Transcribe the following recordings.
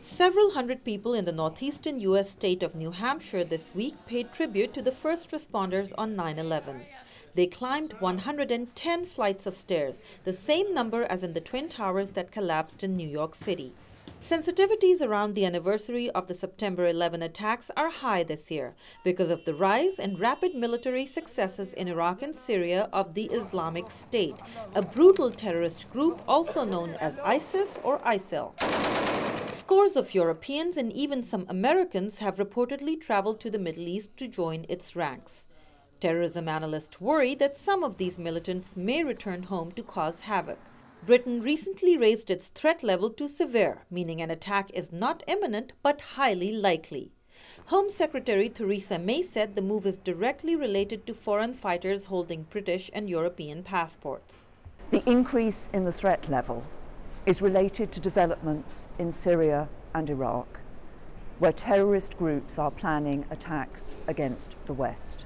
Several hundred people in the northeastern U.S. state of New Hampshire this week paid tribute to the first responders on 9/11. They climbed 110 flights of stairs, the same number as in the Twin Towers that collapsed in New York City. Sensitivities around the anniversary of the September 11 attacks are high this year because of the rise and rapid military successes in Iraq and Syria of the Islamic State, a brutal terrorist group also known as ISIS or ISIL. Scores of Europeans and even some Americans have reportedly traveled to the Middle East to join its ranks. Terrorism analysts worry that some of these militants may return home to cause havoc. Britain recently raised its threat level to severe, meaning an attack is not imminent but highly likely. Home Secretary Theresa May said the move is directly related to foreign fighters holding British and European passports. The increase in the threat level is related to developments in Syria and Iraq, where terrorist groups are planning attacks against the West.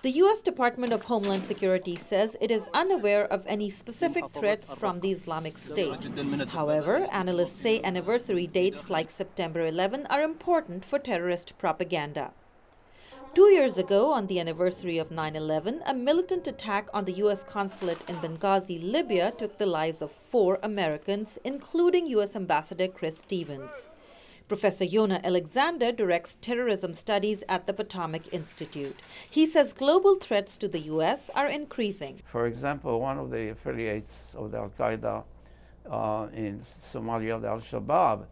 The U.S. Department of Homeland Security says it is unaware of any specific threats from the Islamic State. However, analysts say anniversary dates like September 11 are important for terrorist propaganda. 2 years ago, on the anniversary of 9/11, a militant attack on the U.S. consulate in Benghazi, Libya, took the lives of 4 Americans, including U.S. Ambassador Chris Stevens. Professor Yona Alexander directs terrorism studies at the Potomac Institute. He says global threats to the U.S. are increasing. For example, one of the affiliates of the Al-Qaeda in Somalia, the Al-Shabaab,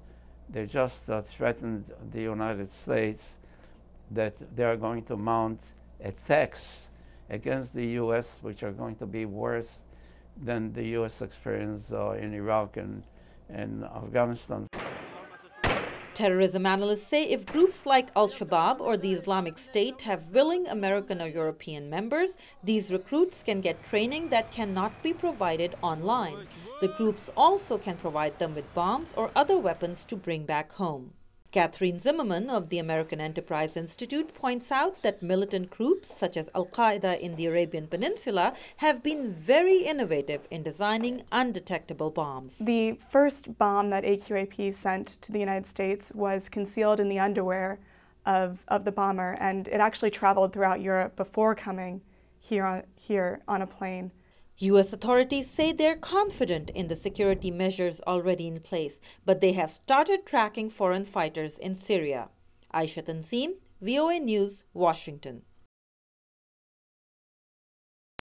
they just threatened the United States that they are going to mount attacks against the U.S., which are going to be worse than the U.S. experience in Iraq and Afghanistan. Terrorism analysts say if groups like Al-Shabaab or the Islamic State have willing American or European members, these recruits can get training that cannot be provided online. The groups also can provide them with bombs or other weapons to bring back home. Catherine Zimmerman of the American Enterprise Institute points out that militant groups such as Al-Qaeda in the Arabian Peninsula have been very innovative in designing undetectable bombs. The first bomb that AQAP sent to the United States was concealed in the underwear of the bomber, and it actually traveled throughout Europe before coming here on a plane. U.S. authorities say they're confident in the security measures already in place, but they have started tracking foreign fighters in Syria. Ayesha, Tanzeem, VOA News, Washington.